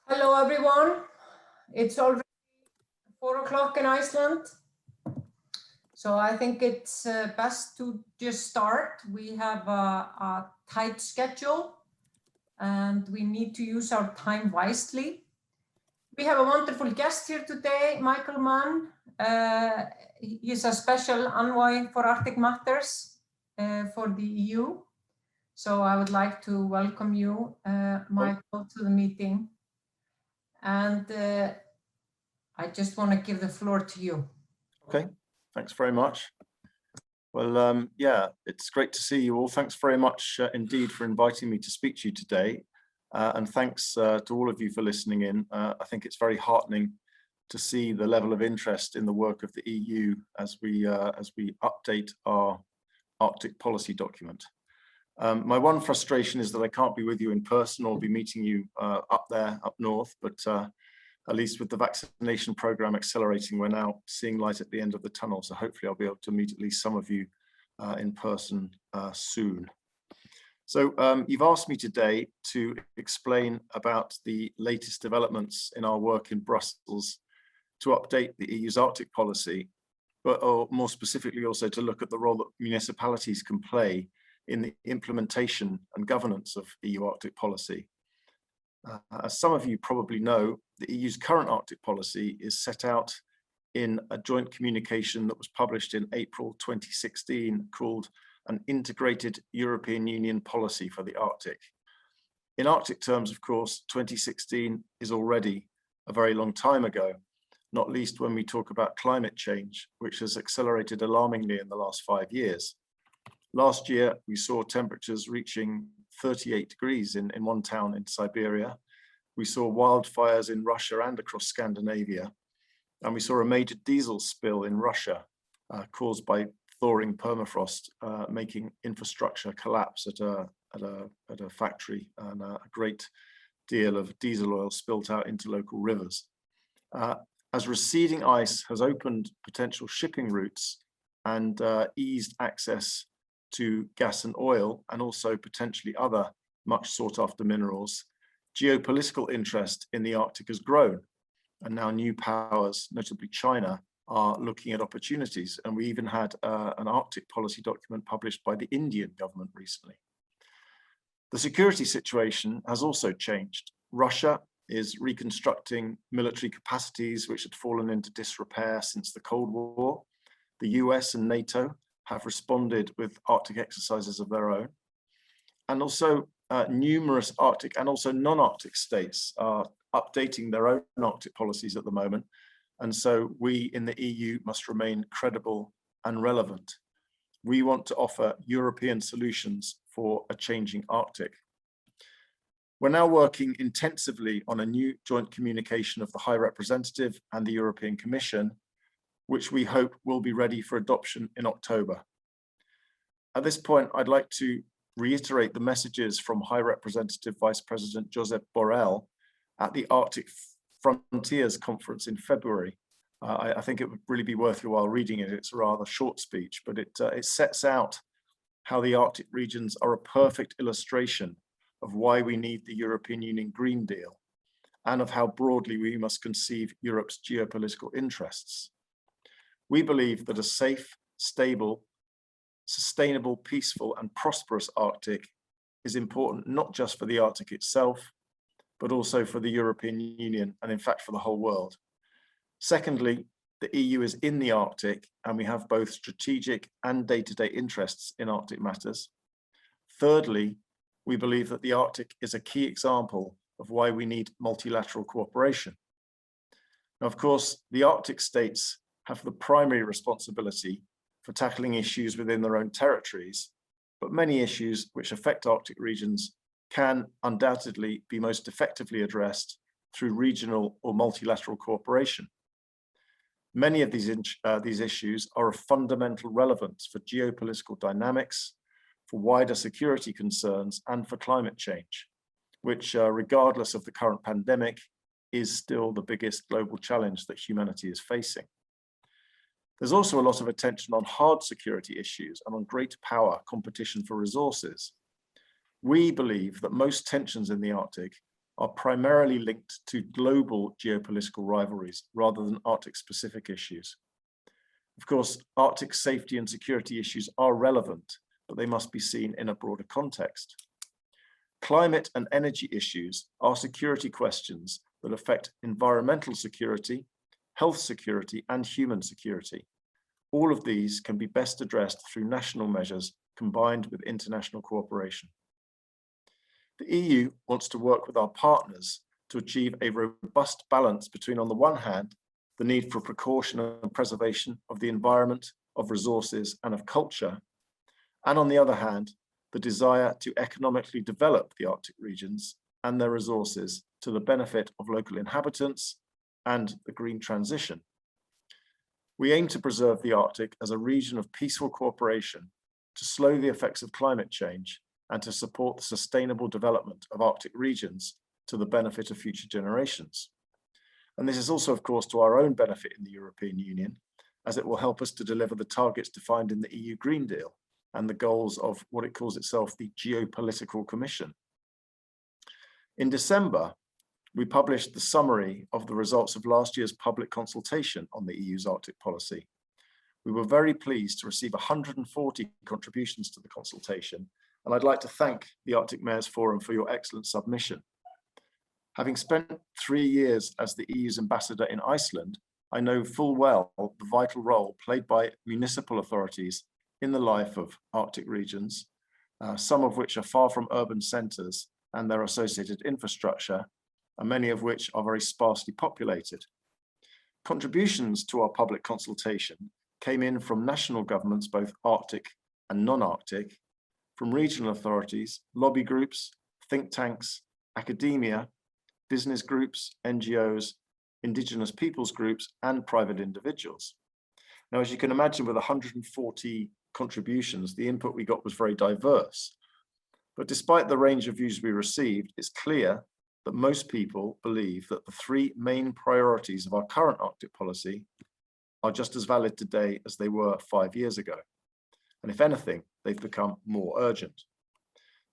Hello, everyone. It's already 4 o'clock in Iceland. So I think it's best to just start. We have a tight schedule and we need to use our time wisely. We have a wonderful guest here today, Michael Mann. He is a special envoy for Arctic Matters for the EU. So I would like to welcome you, Michael, to the meeting. And I just want to give the floor to you. Okay, thanks very much. Well, yeah, it's great to see you all. Thanks very much indeed for inviting me to speak to you today. And thanks to all of you for listening in. I think it's very heartening to see the level of interest in the work of the EU as we update our Arctic policy document. My one frustration is that I can't be with you in person or be meeting you up north, but at least with the vaccination program accelerating, we're now seeing light at the end of the tunnel. So hopefully I'll be able to meet at least some of you in person soon. So you've asked me today to explain about the latest developments in our work in Brussels to update the EU's Arctic policy, but more specifically also to look at the role that municipalities can play in the implementation and governance of EU Arctic policy. As some of you probably know, the EU's current Arctic policy is set out in a joint communication that was published in April 2016 called An Integrated European Union Policy for the Arctic. In Arctic terms, of course, 2016 is already a very long time ago, not least when we talk about climate change, which has accelerated alarmingly in the last 5 years. Last year, we saw temperatures reaching 38 degrees in one town in Siberia. We saw wildfires in Russia and across Scandinavia. And we saw a major diesel spill in Russia caused by thawing permafrost, making infrastructure collapse at a factory, and a great deal of diesel oil spilt out into local rivers. As receding ice has opened potential shipping routes and eased access to gas and oil, and also potentially other much sought after minerals, geopolitical interest in the Arctic has grown. And now new powers, notably China, are looking at opportunities. And we even had an Arctic policy document published by the Indian government recently. The security situation has also changed. Russia is reconstructing military capacities which had fallen into disrepair since the Cold War. The US and NATO have responded with Arctic exercises of their own. And also numerous Arctic and also non-Arctic states are updating their own Arctic policies at the moment. And so we in the EU must remain credible and relevant. We want to offer European solutions for a changing Arctic. We're now working intensively on a new joint communication of the High Representative and the European Commission, which we hope will be ready for adoption in October. At this point, I'd like to reiterate the messages from High Representative Vice President Josep Borrell at the Arctic Frontiers Conference in February. I think it would really be worth your while reading it. It's a rather short speech, but it sets out how the Arctic regions are a perfect illustration of why we need the European Union Green Deal and of how broadly we must conceive Europe's geopolitical interests. We believe that a safe, stable, sustainable, peaceful, and prosperous Arctic is important not just for the Arctic itself, but also for the European Union and in fact for the whole world. Secondly, the EU is in the Arctic and we have both strategic and day-to-day interests in Arctic matters. Thirdly, we believe that the Arctic is a key example of why we need multilateral cooperation. Now, of course, the Arctic states have the primary responsibility for tackling issues within their own territories, but many issues which affect Arctic regions can undoubtedly be most effectively addressed through regional or multilateral cooperation. Many of these issues are of fundamental relevance for geopolitical dynamics, for wider security concerns, and for climate change, which, regardless of the current pandemic, is still the biggest global challenge that humanity is facing. There's also a lot of attention on hard security issues and on great power competition for resources. We believe that most tensions in the Arctic are primarily linked to global geopolitical rivalries rather than Arctic-specific issues. Of course, Arctic safety and security issues are relevant, but they must be seen in a broader context. Climate and energy issues are security questions that affect environmental security, health security, and human security. All of these can be best addressed through national measures combined with international cooperation. The EU wants to work with our partners to achieve a robust balance between, on the one hand, the need for precaution and preservation of the environment, of resources, and of culture, and on the other hand, the desire to economically develop the Arctic regions and their resources to the benefit of local inhabitants and the green transition. We aim to preserve the Arctic as a region of peaceful cooperation to slow the effects of climate change and to support the sustainable development of Arctic regions to the benefit of future generations. And this is also, of course, to our own benefit in the European Union, as it will help us to deliver the targets defined in the EU Green Deal and the goals of what it calls itself the Geopolitical Commission. In December, we published the summary of the results of last year's public consultation on the EU's Arctic policy. We were very pleased to receive 140 contributions to the consultation, and I'd like to thank the Arctic Mayors Forum for your excellent submission. Having spent 3 years as the EU's ambassador in Iceland, I know full well the vital role played by municipal authorities in the life of Arctic regions, some of which are far from urban centres and their associated infrastructure, and many of which are very sparsely populated. Contributions to our public consultation came in from national governments, both Arctic and non-Arctic, from regional authorities, lobby groups, think tanks, academia, business groups, NGOs, indigenous peoples groups, and private individuals. Now, as you can imagine, with 140 contributions, the input we got was very diverse. But despite the range of views we received, it's clear that most people believe that the 3 main priorities of our current Arctic policy are just as valid today as they were 5 years ago. And if anything, they've become more urgent.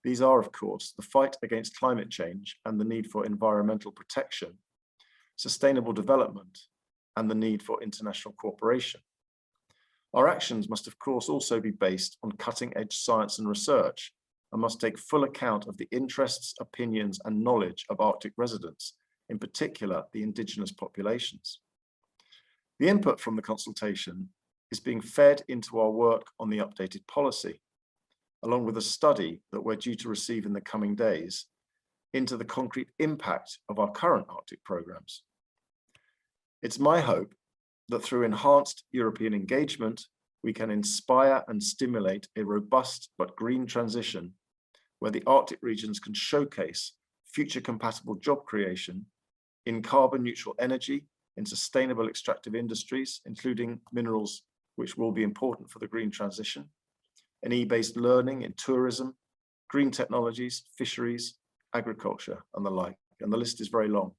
These are, of course, the fight against climate change and the need for environmental protection, sustainable development, and the need for international cooperation. Our actions must, of course, also be based on cutting-edge science and research, and must take full account of the interests, opinions, and knowledge of Arctic residents, in particular the indigenous populations. The input from the consultation is being fed into our work on the updated policy, along with a study that we're due to receive in the coming days into the concrete impact of our current Arctic programs. It's my hope that through enhanced European engagement, we can inspire and stimulate a robust but green transition where the Arctic regions can showcase future compatible job creation in carbon neutral energy, in sustainable extractive industries, including minerals, which will be important for the green transition, in e-based learning, in tourism, green technologies, fisheries, agriculture, and the like. And the list is very long.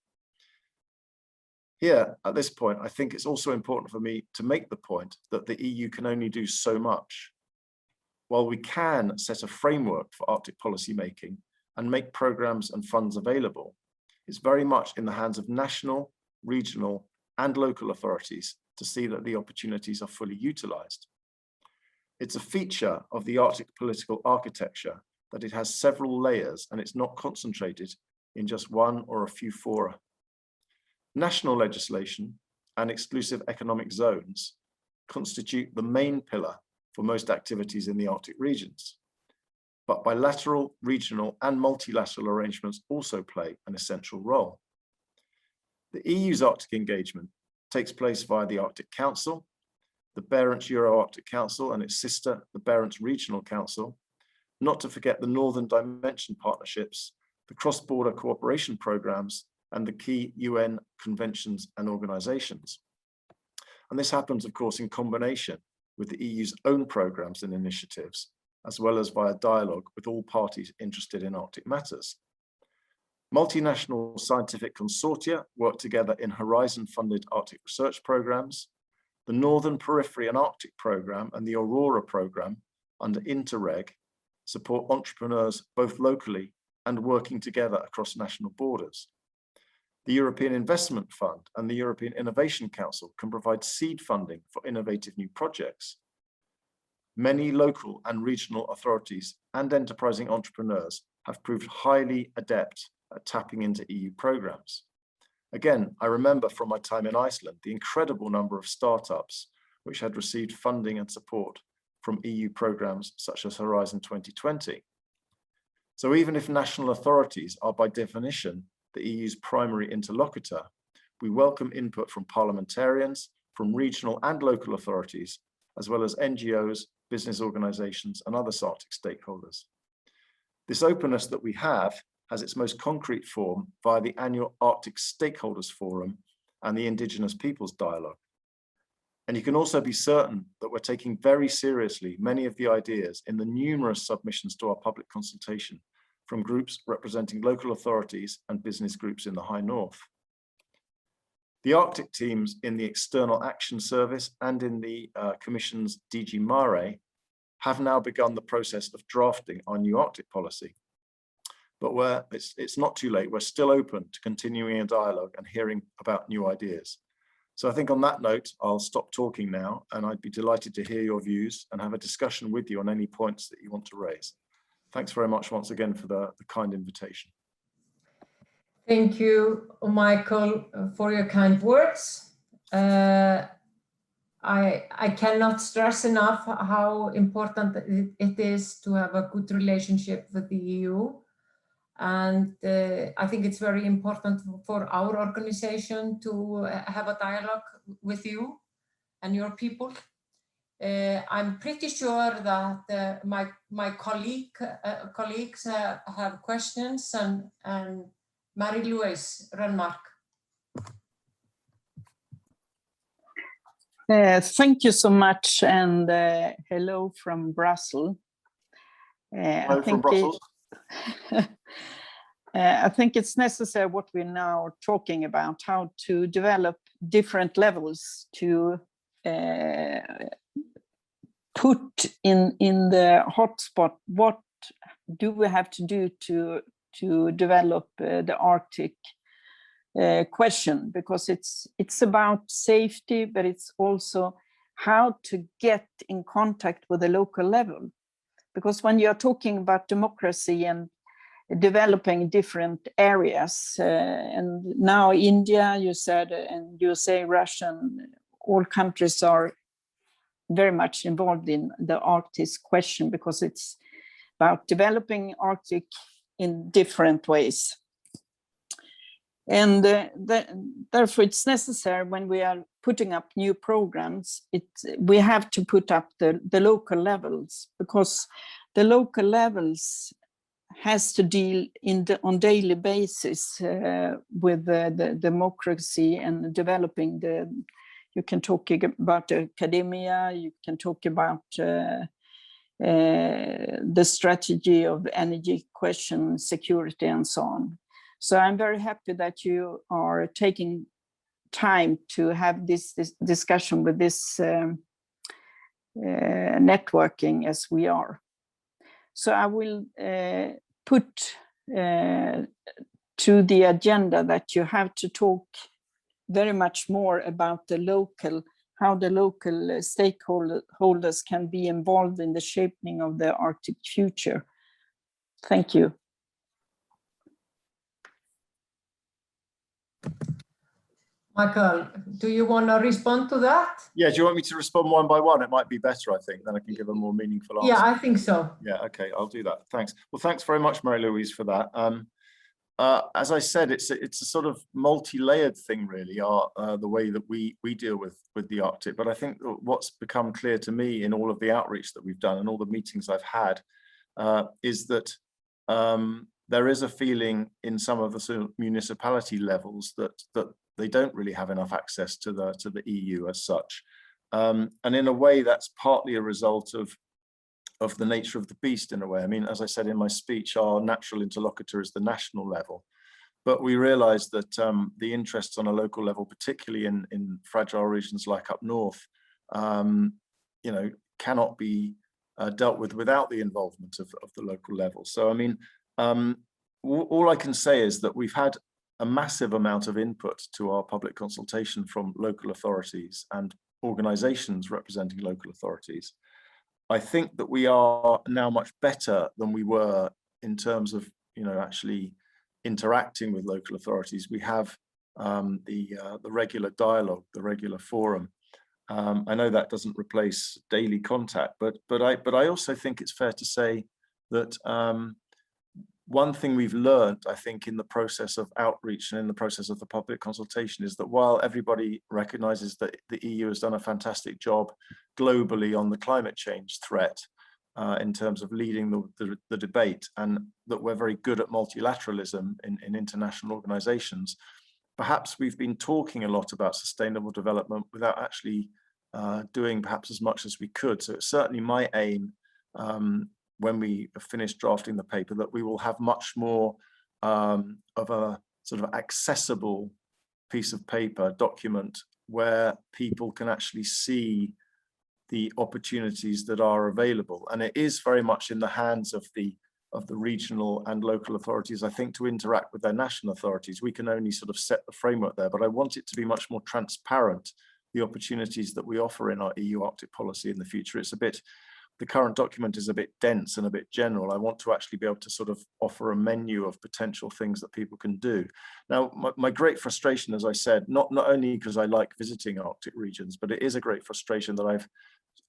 Here, at this point, I think it's also important for me to make the point that the EU can only do so much. While we can set a framework for Arctic policy making and make programs and funds available, it's very much in the hands of national, regional, and local authorities to see that the opportunities are fully utilized. It's a feature of the Arctic political architecture that it has several layers and it's not concentrated in just one or a few fora. National legislation and exclusive economic zones constitute the main pillar for most activities in the Arctic regions. But bilateral, regional, and multilateral arrangements also play an essential role. The EU's Arctic engagement takes place via the Arctic Council, the Barents Euro-Arctic Council and its sister, the Barents Regional Council, not to forget the Northern Dimension partnerships, the cross-border cooperation programs, and the key UN conventions and organizations. And this happens, of course, in combination with the EU's own programs and initiatives, as well as via dialogue with all parties interested in Arctic matters. Multinational scientific consortia work together in Horizon-funded Arctic research programs. The Northern Periphery and Arctic Programme and the Aurora Programme under Interreg support entrepreneurs both locally and working together across national borders. The European Investment Fund and the European Innovation Council can provide seed funding for innovative new projects. Many local and regional authorities and enterprising entrepreneurs have proved highly adept at tapping into EU programs. Again, I remember from my time in Iceland, the incredible number of startups which had received funding and support from EU programs such as Horizon 2020. So even if national authorities are by definition the EU's primary interlocutor, we welcome input from parliamentarians, from regional and local authorities, as well as NGOs, business organizations, and other Arctic stakeholders. This openness that we have has its most concrete form via the annual Arctic Stakeholders Forum and the Indigenous Peoples Dialogue. And you can also be certain that we're taking very seriously many of the ideas in the numerous submissions to our public consultation from groups representing local authorities and business groups in the High North. The Arctic teams in the External Action Service and in the Commission's DG Mare have now begun the process of drafting our new Arctic policy. But it's not too late. We're still open to continuing a dialogue and hearing about new ideas. So I think on that note, I'll stop talking now, and I'd be delighted to hear your views and have a discussion with you on any points that you want to raise. Thanks very much once again for the kind invitation. Thank you, Michael, for your kind words. I cannot stress enough how important it is to have a good relationship with the EU. And I think it's very important for our organization to have a dialogue with you and your people. I'm pretty sure that my colleagues have questions, and Marie-Louise Renmark. Thank you so much, and hello from Brussels. Hello from Brussels. I think it's necessary what we're now talking about, how to develop different levels to put in the hotspot. What do we have to do to develop the Arctic question? Because it's about safety, but it's also how to get in contact with the local level. Because when you're talking about democracy and developing different areas, and now India, you said, and USA, Russia, all countries are very much involved in the Arctic question, because it's about developing Arctic in different ways. And therefore it's necessary, when we are putting up new programs, we have to put up the local levels, because the local levels has to deal on daily basis with the democracy and developing you can talk about academia, you can talk about the strategy of energy question, security, and so on. So I'm very happy that you are taking time to have this discussion with this networking as we are. So I will put to the agenda that you have to talk very much more about how the local stakeholders can be involved in the shaping of the Arctic future. Thank you. Michael, do you want to respond to that? Yeah, do you want me to respond one by one? It might be better, I think, then I can give a more meaningful answer. Yeah, I think so. Yeah, okay, I'll do that. Thanks. Well, thanks very much, Marie-Louise, for that. As I said, it's a sort of multi-layered thing, really, the way that we deal with the Arctic. But I think what's become clear to me in all of the outreach that we've done and all the meetings I've had is that there is a feeling in some of the sort of municipality levels that they don't really have enough access to the EU as such. And in a way, that's partly a result of the nature of the beast, in a way. I mean, as I said in my speech, our natural interlocutor is the national level. But we realize that the interests on a local level, particularly in fragile regions like up north, you know, cannot be dealt with without the involvement of the local level. So, I mean, all I can say is that we've had a massive amount of input to our public consultation from local authorities and organizations representing local authorities. I think that we are now much better than we were in terms of, actually interacting with local authorities. We have the regular dialogue, the regular forum. I know that doesn't replace daily contact, but I also think it's fair to say that one thing we've learned, I think, in the process of outreach and in the process of the public consultation is that while everybody recognizes that the EU has done a fantastic job globally on the climate change threat in terms of leading the debate, and that we're very good at multilateralism in international organizations, perhaps we've been talking a lot about sustainable development without actually doing perhaps as much as we could. So it's certainly my aim when we have finished drafting the paper that we will have much more of a sort of accessible piece of paper, document, where people can actually see the opportunities that are available. And it is very much in the hands of the regional and local authorities, I think, to interact with their national authorities. We can only sort of set the framework there, but I want it to be much more transparent, the opportunities that we offer in our EU Arctic policy in the future. The current document is a bit dense and a bit general. I want to actually be able to sort of offer a menu of potential things that people can do. Now, my great frustration, as I said, not only because I like visiting Arctic regions, but it is a great frustration that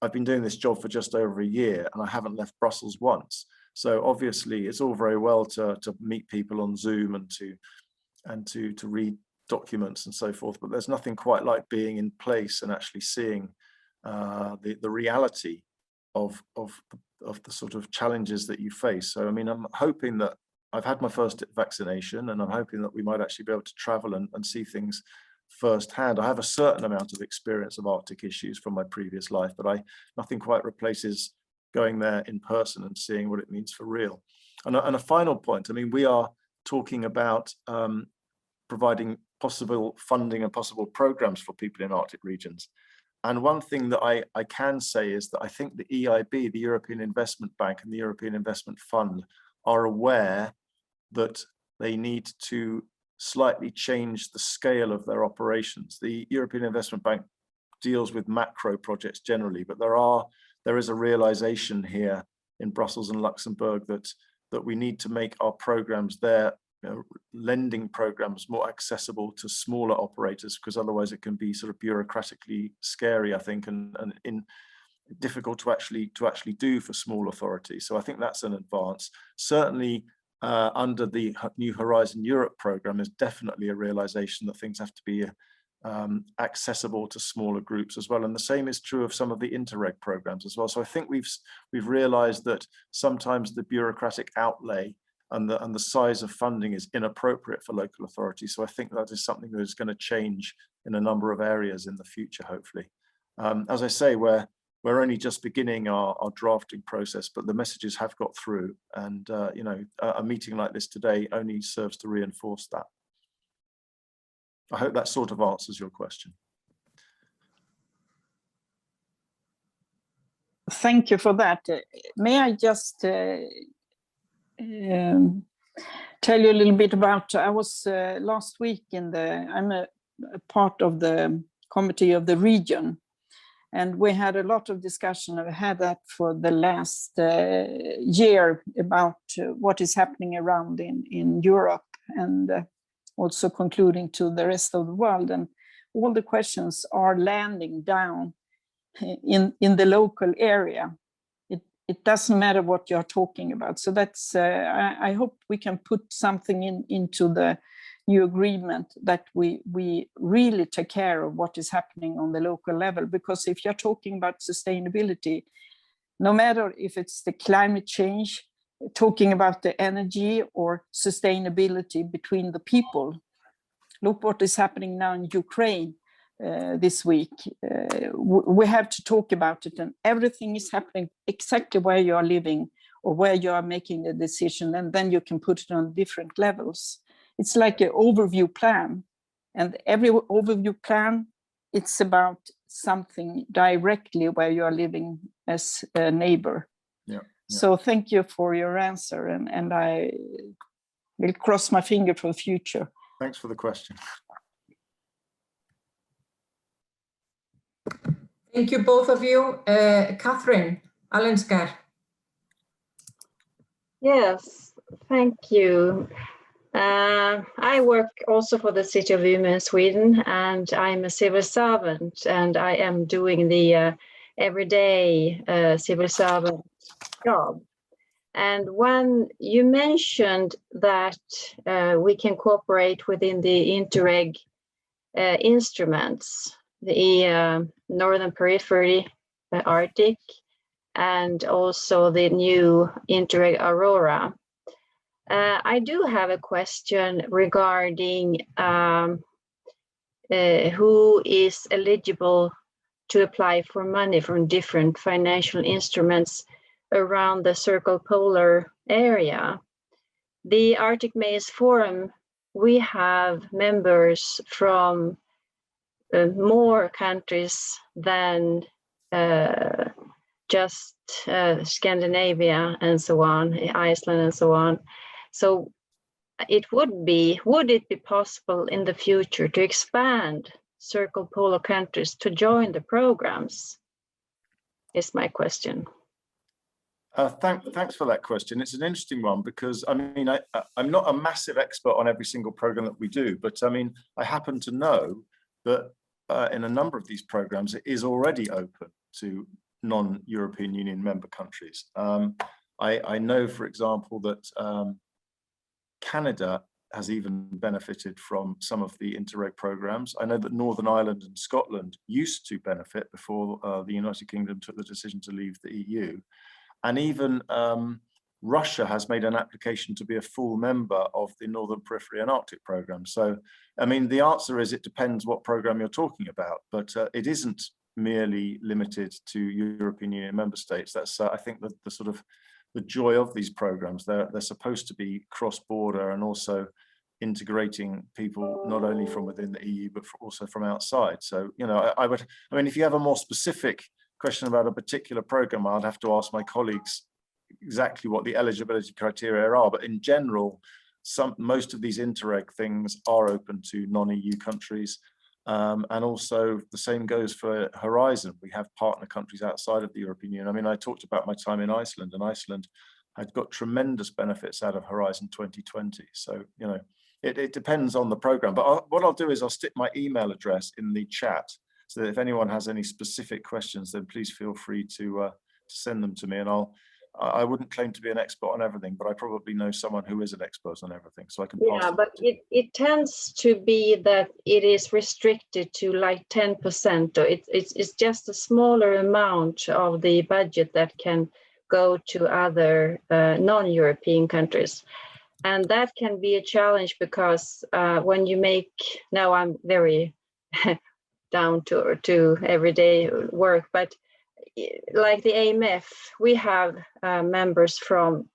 I've been doing this job for just over a year and I haven't left Brussels once. So obviously it's all very well to meet people on Zoom and to read documents and so forth, but there's nothing quite like being in place and actually seeing the reality of the sort of challenges that you face. So, I mean, I'm hoping that I've had my first vaccination and I'm hoping that we might actually be able to travel and see things firsthand. I have a certain amount of experience of Arctic issues from my previous life, but nothing quite replaces going there in person and seeing what it means for real. And a final point, I mean, we are talking about providing possible funding and possible programs for people in Arctic regions. And one thing that I can say is that I think the EIB, the European Investment Bank, and the European Investment Fund are aware that they need to slightly change the scale of their operations. The European Investment Bank deals with macro projects generally, but there is a realization here in Brussels and Luxembourg that we need to make our programs there, lending programs, more accessible to smaller operators, because otherwise it can be sort of bureaucratically scary, I think, and difficult to actually do for small authorities. So I think that's an advance. Certainly under the New Horizon Europe program, there's definitely a realization that things have to be accessible to smaller groups as well. And the same is true of some of the Interreg programs as well. So I think we've realized that sometimes the bureaucratic outlay and the size of funding is inappropriate for local authorities. So I think that is something that is going to change in a number of areas in the future, hopefully. As I say, we're only just beginning our drafting process, but the messages have got through, and a meeting like this today only serves to reinforce that. I hope that sort of answers your question. Thank you for that. May I just tell you a little bit about, I was last week I'm a part of the committee of the region, and we had a lot of discussion. I've had that for the last year about what is happening around in Europe, and also concluding to the rest of the world. And all the questions are landing down in the local area. It doesn't matter what you're talking about. So that's, I hope we can put something into the new agreement that we really take care of what is happening on the local level. Because if you're talking about sustainability, no matter if it's the climate change, talking about the energy or sustainability between the people, look what is happening now in Ukraine. This week, we have to talk about it, and everything is happening exactly where you are living or where you are making a decision, and then you can put it on different levels. It's like an overview plan, and every overview plan, it's about something directly where you are living as a neighbor. Yeah. So thank you for your answer, and I We'll cross my finger for the future. Thanks for the question. Thank you, both of you. Catherine Allenskär. Yes, thank you. I work also for the City of Umeå in Sweden, and I'm a civil servant, and I am doing the everyday civil servant job. And when you mentioned that we can cooperate within the Interreg instruments, the Northern Periphery, Arctic, and also the new Interreg Aurora. I do have a question regarding who is eligible to apply for money from different financial instruments around the circumpolar area. The Arctic Maize Forum, we have members from more countries than just Scandinavia and so on, Iceland and so on. So would it be possible in the future to expand circumpolar countries to join the programs? Is my question. Thanks for that question. It's an interesting one because I mean, I'm not a massive expert on every single program that we do, but I mean, I happen to know that in a number of these programs, it is already open to non-European Union member countries. I know, for example, that Canada has even benefited from some of the Interreg programs. I know that Northern Ireland and Scotland used to benefit before the United Kingdom took the decision to leave the EU. And even Russia has made an application to be a full member of the Northern Periphery and Arctic program. So, I mean, the answer is it depends what program you're talking about, but it isn't merely limited to European Union member states. That's, I think, the sort of the joy of these programs. They're supposed to be cross-border and also integrating people not only from within the EU, but also from outside. So, you know, I mean, if you have a more specific question about a particular program, I'd have to ask my colleagues exactly what the eligibility criteria are. But in general, most of these Interreg things are open to non-EU countries. And also the same goes for Horizon. We have partner countries outside of the European Union. I mean, I talked about my time in Iceland, and Iceland had got tremendous benefits out of Horizon 2020. So, you know, it depends on the program. But what I'll do is I'll stick my email address in the chat, so that if anyone has any specific questions, then please feel free to send them to me. And I wouldn't claim to be an expert on everything, but I probably know someone who is an expert on everything, so I can pass. Yeah, but it tends to be that it is restricted to like 10%. Or it's just a smaller amount of the budget that can go to other non-European countries. And that can be a challenge because when you make, now I'm very down to everyday work, but like the AMF, we have members from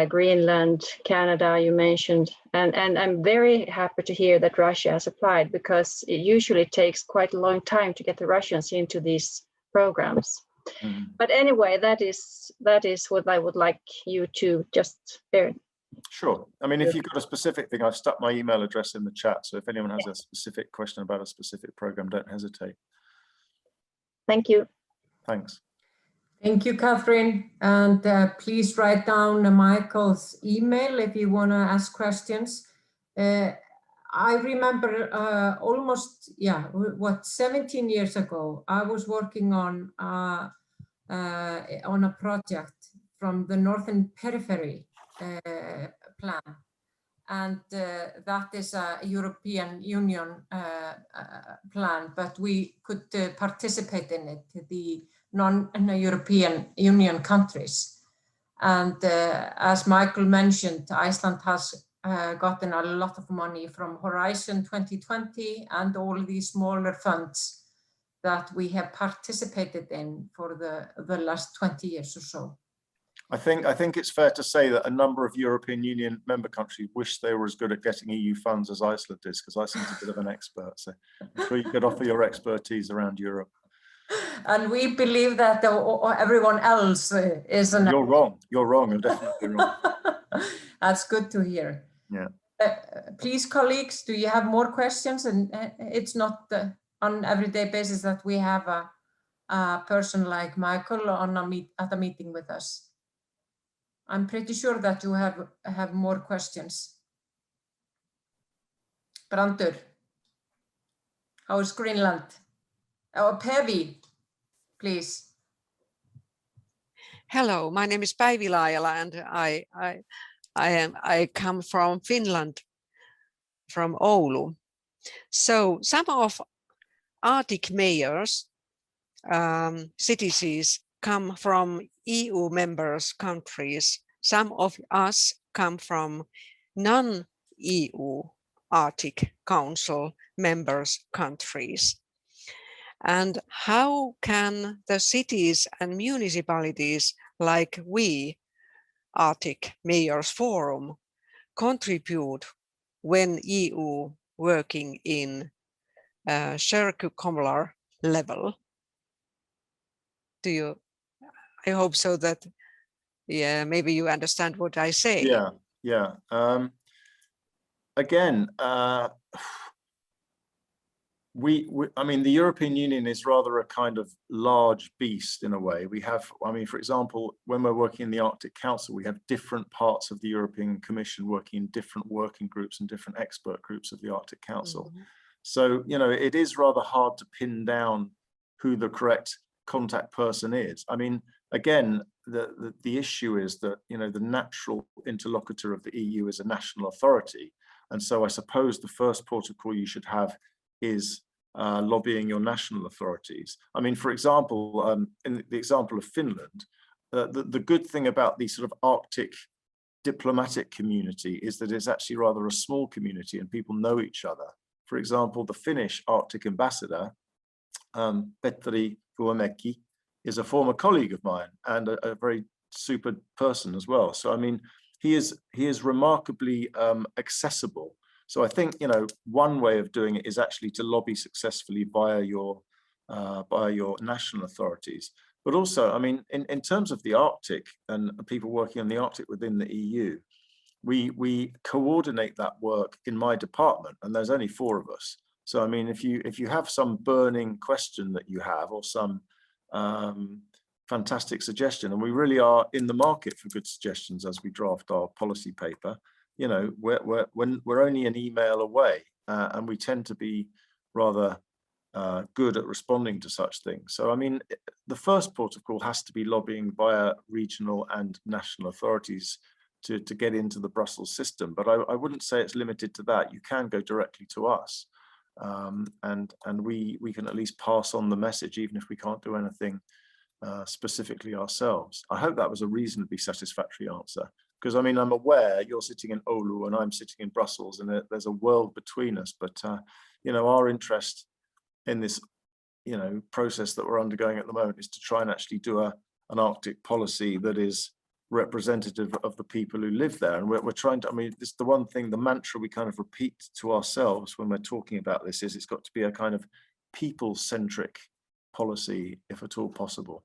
Greenland, Canada, you mentioned, and I'm very happy to hear that Russia has applied, because it usually takes quite a long time to get the Russians into these programs. Mm-hmm. But anyway, that is what I would like you to just bear. Sure. I mean, if you've got a specific thing, I've stuck my email address in the chat. So if anyone has a specific question about a specific program, don't hesitate. Thank you. Thanks. Thank you, Catherine. And please write down Michael's email if you want to ask questions. I remember almost, 17 years ago, I was working on a project from the Northern Periphery plan, and that is a European Union plan, but we could participate in it, the non-European Union countries. And as Michael mentioned, Iceland has gotten a lot of money from Horizon 2020 and all these smaller funds that we have participated in for the last 20 years or so. I think it's fair to say that a number of European Union member countries wish they were as good at getting EU funds as Iceland is, because Iceland's a bit of an expert. So I'm sure you could offer your expertise around Europe. And we believe that everyone else is an... You're wrong. You're wrong. You're definitely wrong. That's good to hear. Yeah. Please, colleagues, do you have more questions? And it's not on everyday basis that we have a person like Michael on at a meeting with us. I'm pretty sure that you have more questions. Brandur, how is Greenland? Oh, Päivi, please. Hello, my name is Päivi Laajala, and I come from Finland, from Oulu. So some of Arctic mayors, cities come from EU members countries. Some of us come from non-EU Arctic Council members countries. And how can the cities and municipalities like we, Arctic Mayors Forum, contribute when EU working in circumpolar level? I hope so that, yeah, maybe you understand what I say. Yeah, yeah. Again, I mean, the European Union is rather a kind of large beast in a way. We have, I mean, for example, when we're working in the Arctic Council, we have different parts of the European Commission working in different working groups and different expert groups of the Arctic Council. Mm-hmm. So, you know, it is rather hard to pin down who the correct contact person is. I mean, again, the issue is that, you know, the natural interlocutor of the EU is a national authority. And so I suppose the first protocol you should have is lobbying your national authorities. I mean, for example, in the example of Finland, the good thing about the sort of Arctic diplomatic community is that it's actually rather a small community and people know each other. For example, the Finnish Arctic ambassador, Petteri Vuomäki, is a former colleague of mine and a very super person as well. So, I mean, he is remarkably accessible. So I think, you know, one way of doing it is actually to lobby successfully via your national authorities. But also, I mean, in terms of the Arctic and people working on the Arctic within the EU, we coordinate that work in my department, and there's only 4 of us. So, I mean, if you have some burning question that you have or some fantastic suggestion, and we really are in the market for good suggestions as we draft our policy paper, you know, we're only an email away, and we tend to be rather good at responding to such things. So, I mean, the first protocol has to be lobbying via regional and national authorities to get into the Brussels system. But I wouldn't say it's limited to that. You can go directly to us, and we can at least pass on the message, even if we can't do anything specifically ourselves. I hope that was a reasonably satisfactory answer. Because, I mean, I'm aware you're sitting in Oulu and I'm sitting in Brussels, and there's a world between us. But, you know, our interest in this, you know, process that we're undergoing at the moment is to try and actually do an Arctic policy that is representative of the people who live there. And we're trying to, I mean, this is the one thing, the mantra we kind of repeat to ourselves when we're talking about this is it's got to be a kind of people-centric policy, if at all possible.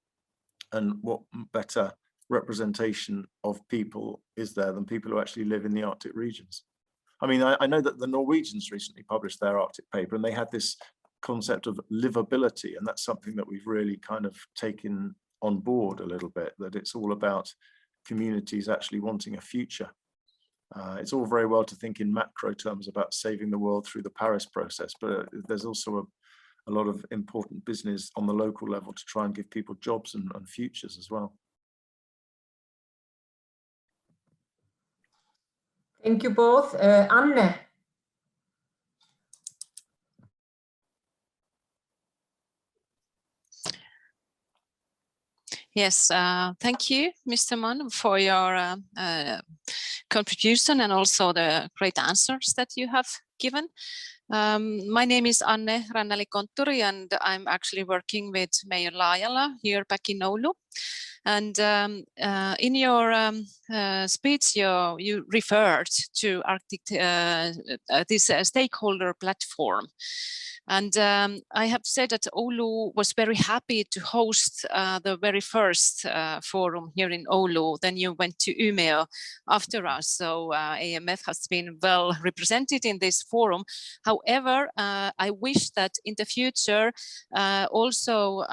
And what better representation of people is there than people who actually live in the Arctic regions? I mean, I know that the Norwegians recently published their Arctic paper, and they had this concept of livability, and that's something that we've really kind of taken on board a little bit, that it's all about communities actually wanting a future. It's all very well to think in macro terms about saving the world through the Paris process, but there's also a lot of important business on the local level to try and give people jobs and futures as well. Thank you both. Anne. Yes, thank you, Mr. Mann, for your contribution and also the great answers that you have given. My name is Anne Ranneli-Kontturi, and I'm actually working with Mayor Laajala here back in Oulu. And in your speech, you referred to Arctic this stakeholder platform. And I have said that Oulu was very happy to host the very first forum here in Oulu. Then you went to Umeå after us. So AMF has been well represented in this forum. However, I wish that in the future also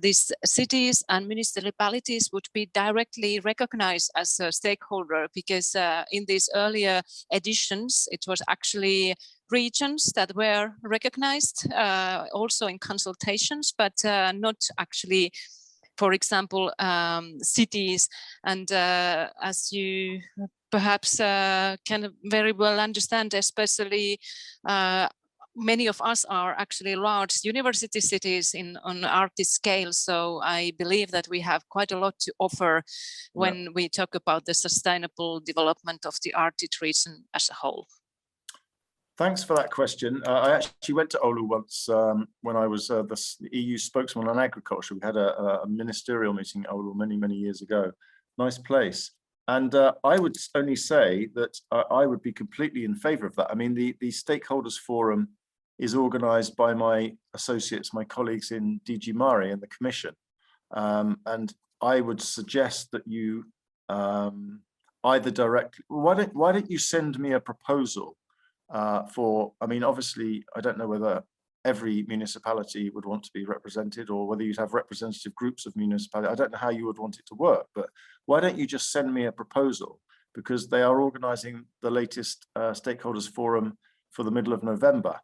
these cities and municipalities would be directly recognized as a stakeholder, because in these earlier editions, it was actually regions that were recognized also in consultations, but not actually, for example, cities. And as you perhaps can very well understand, especially many of us are actually large university cities on Arctic scale. So I believe that we have quite a lot to offer when we talk about the sustainable development of the Arctic region as a whole. Thanks for that question. I actually went to Oulu once when I was the EU spokesman on agriculture. We had a ministerial meeting in Oulu many, many years ago. Nice place. And I would only say that I would be completely in favor of that. I mean, the Stakeholders Forum is organized by my associates, my colleagues in DG Mare and the Commission. And I would suggest that you either directly, why don't you send me a proposal I mean, obviously, I don't know whether every municipality would want to be represented or whether you'd have representative groups of municipalities. I don't know how you would want it to work, but why don't you just send me a proposal, because they are organizing the latest Stakeholders Forum for the middle of November.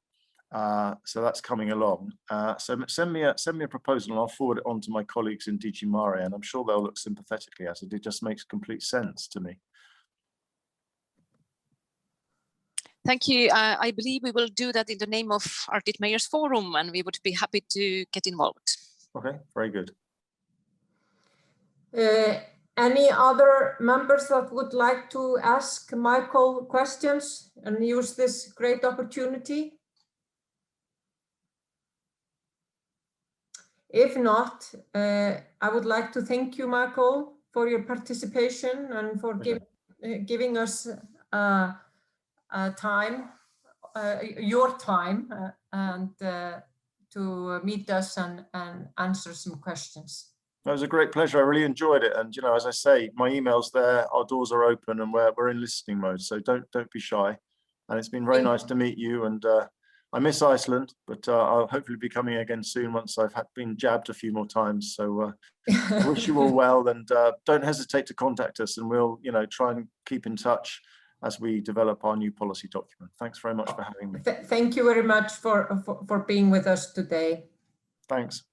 So that's coming along. So send me a proposal and I'll forward it on to my colleagues in DG Mare, and I'm sure they'll look sympathetically at it. It just makes complete sense to me. Thank you. I believe we will do that in the name of Arctic Mayors Forum, and we would be happy to get involved. Okay, very good. Any other members that would like to ask Michael questions and use this great opportunity? If not, I would like to thank you, Michael, for your participation and for giving us your time and to meet us and answer some questions. That was a great pleasure. I really enjoyed it. And, you know, as I say, my email's there, our doors are open, and we're in listening mode. So don't be shy. And it's been very nice to meet you. And I miss Iceland, but I'll hopefully be coming again soon once I've been jabbed a few more times. So I wish you all well, and don't hesitate to contact us, and we'll, you know, try and keep in touch as we develop our new policy document. Thanks very much for having me. Thank you very much for being with us today. Thanks.